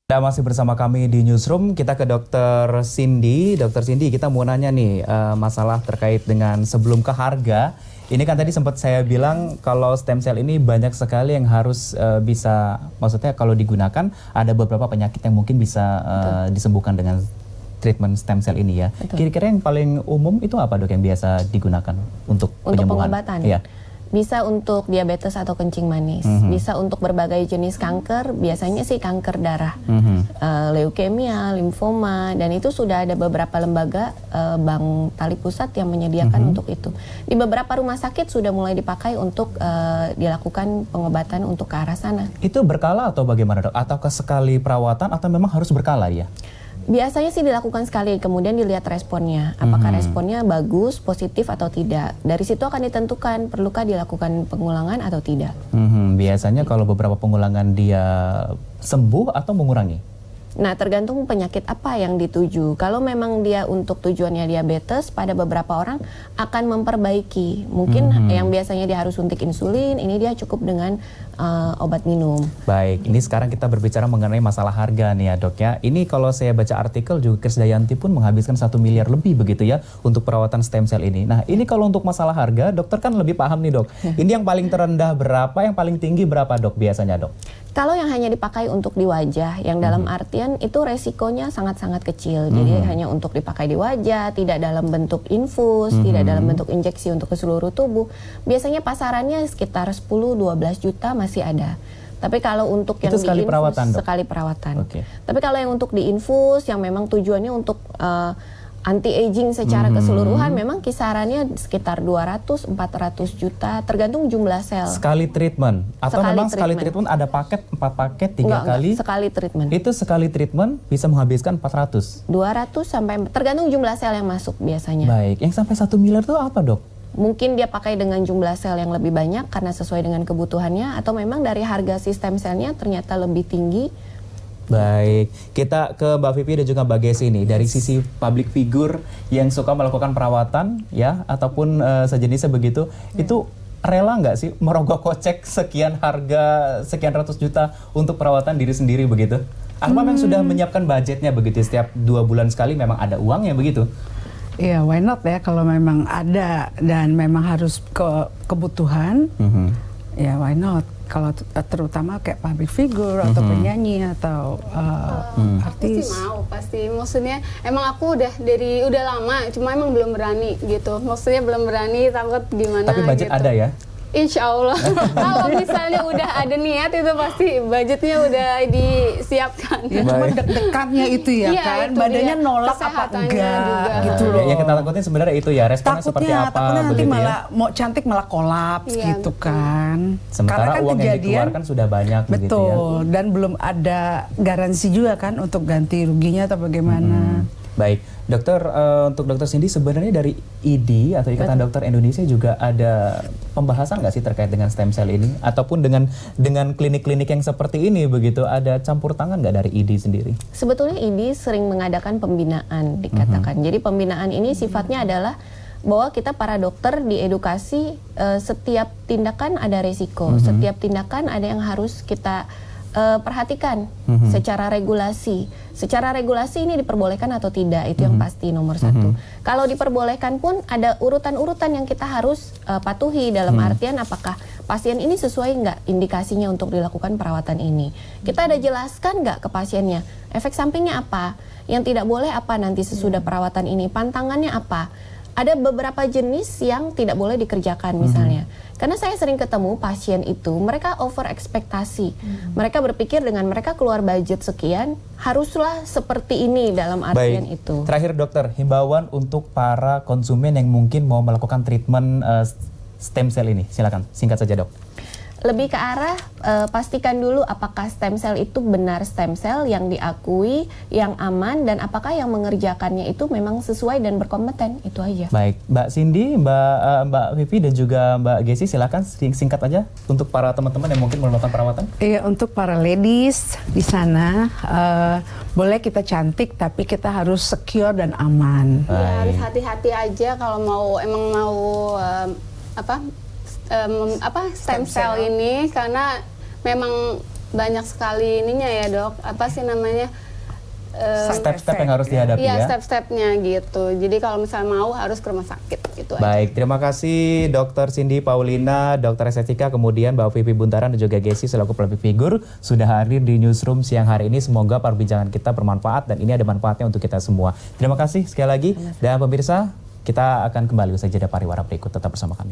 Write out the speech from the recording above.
Anda masih bersama kami di Newsroom, kita ke Dokter Cindy. Dokter Cindy, kita mau nanya nih masalah terkait dengan sebelum ke harga. Ini kan tadi sempat saya bilang kalau stem cell ini banyak sekali yang harus bisa, maksudnya kalau digunakan ada beberapa penyakit yang mungkin bisa disembuhkan dengan treatment stem cell ini ya. Kira-kira yang paling umum itu apa dok yang biasa digunakan untuk penyembuhan? Pengobatan? Iya. Bisa untuk diabetes atau kencing manis, bisa untuk berbagai jenis kanker, biasanya sih kanker darah, leukemia, limfoma, dan itu sudah ada beberapa lembaga bank tali pusat yang menyediakan untuk itu. Di beberapa rumah sakit sudah mulai dipakai untuk dilakukan pengobatan untuk ke arah sana. Itu berkala atau bagaimana dok? Atau sekali perawatan atau memang harus berkala ya? Biasanya sih dilakukan sekali, kemudian dilihat responnya. Apakah responnya bagus, positif atau tidak. Dari situ akan ditentukan perlukah dilakukan pengulangan atau tidak. Biasanya kalau beberapa pengulangan dia sembuh atau mengurangi? Nah, tergantung penyakit apa yang dituju. Kalau memang dia untuk tujuannya diabetes, pada beberapa orang akan memperbaiki. Mungkin yang biasanya dia harus suntik insulin, ini dia cukup dengan obat minum. Baik, ini sekarang kita berbicara mengenai masalah harga nih ya dok ya. Ini kalau saya baca artikel juga Krisdayanti pun menghabiskan 1 miliar lebih begitu ya untuk perawatan stem cell ini. Nah ini kalau untuk masalah harga, dokter kan lebih paham nih dok. Ini yang paling terendah berapa, yang paling tinggi berapa dok biasanya dok? Kalau yang hanya dipakai untuk di wajah, yang dalam artian itu resikonya sangat-sangat kecil. Jadi hanya untuk dipakai di wajah, tidak dalam bentuk infus, tidak dalam bentuk injeksi untuk ke seluruh tubuh. Biasanya pasarannya sekitar 10-12 juta masih ada. Tapi kalau untuk yang itu sekali diinfus, perawatan, dok? sekali perawatan. Okay. Tapi kalau yang untuk diinfus, yang memang tujuannya untuk anti-aging secara keseluruhan, memang kisarannya sekitar 200-400 juta, tergantung jumlah sel. Sekali treatment? Atau memang sekali treatment ada paket, 4 paket, 3 kali? Enggak, sekali treatment. Itu sekali treatment bisa menghabiskan 400? 200 sampai, tergantung jumlah sel yang masuk biasanya. Baik, yang sampai 1 miliar itu apa dok? Mungkin dia pakai dengan jumlah sel yang lebih banyak karena sesuai dengan kebutuhannya, atau memang dari harga sistem selnya ternyata lebih tinggi. Baik, kita ke Mbak Vivi dan juga Mbak Gesi nih. Dari sisi public figure yang suka melakukan perawatan ya, ataupun sejenisnya begitu, itu rela nggak sih merogoh kocek sekian harga, sekian ratus juta untuk perawatan diri sendiri begitu? Atau memang sudah menyiapkan budgetnya begitu, setiap 2 bulan sekali memang ada uangnya begitu? Iya, why not ya, kalau memang ada dan memang harus kebutuhan, ya why not. Kalau terutama kayak public figure atau penyanyi atau artis. Pasti mau, pasti. Maksudnya emang aku udah lama, cuma emang belum berani gitu. Maksudnya belum berani, takut gimana. Tapi budget gitu. ada ya? Insya Allah. Kalau misalnya udah ada niat itu pasti budgetnya udah disiapkan. Ya, cuma deg-degannya itu ya iya, kan, itu badannya dia. nolak apa Kesehatannya enggak juga. gitu loh. Yang kita takutin sebenarnya itu ya, responnya seperti apa takutnya nanti begitu malah ya? mau cantik malah kolaps Iya, gitu betul. kan. Sementara karena kan uang yang kejadian dikeluarkan sudah banyak begitu ya. betul, dan belum ada garansi juga kan untuk ganti ruginya atau bagaimana. Baik, dokter, untuk dokter Cindy sebenarnya dari IDI atau Ikatan Dokter Indonesia juga ada pembahasan nggak sih terkait dengan stem cell ini, ataupun dengan klinik-klinik yang seperti ini begitu, ada campur tangan nggak dari IDI sendiri? Sebetulnya IDI sering mengadakan pembinaan dikatakan. Jadi pembinaan ini sifatnya adalah bahwa kita para dokter diedukasi setiap tindakan ada resiko, setiap tindakan ada yang harus kita perhatikan secara regulasi. Secara regulasi ini diperbolehkan atau tidak, itu yang pasti nomor satu. Kalau diperbolehkan pun ada urutan-urutan yang kita harus patuhi, dalam artian apakah pasien ini sesuai nggak indikasinya untuk dilakukan perawatan ini. Kita ada jelaskan nggak ke pasiennya, efek sampingnya apa, yang tidak boleh apa nanti sesudah perawatan ini, pantangannya apa. Ada beberapa jenis yang tidak boleh dikerjakan misalnya. Karena saya sering ketemu pasien itu, mereka over ekspektasi. Mereka berpikir dengan mereka keluar budget sekian, haruslah seperti ini dalam artian itu. Terakhir dokter, himbauan untuk para konsumen yang mungkin mau melakukan treatment stem cell ini. Silakan, singkat saja dok. Lebih ke arah pastikan dulu apakah stem cell itu benar stem cell yang diakui, yang aman, dan apakah yang mengerjakannya itu memang sesuai dan berkompeten, itu aja. Baik, Mbak Cindy, Mbak Vivi dan juga Mbak Gesi, silakan singkat aja untuk para teman-teman yang mungkin melakukan perawatan. Iya, untuk para ladies di sana, boleh kita cantik tapi kita harus secure dan aman. Ya, harus hati-hati aja kalau mau stem cell ini, karena memang banyak sekali ininya ya dok, apa sih namanya? Step-step yang harus dihadapi Iya, ya. step-stepnya gitu. Jadi kalau misalnya mau harus ke rumah sakit gitu aja. Baik, terima kasih Dr. Cindy Paulina, dokter estetika, kemudian Mbak Vivi Buntaran dan juga Gesi selaku public figure sudah hadir di newsroom siang hari ini. Semoga perbincangan kita bermanfaat dan ini ada manfaatnya untuk kita semua. Terima kasih sekali lagi dan pemirsa, kita akan kembali usai jeda pariwara berikut. Tetap bersama kami.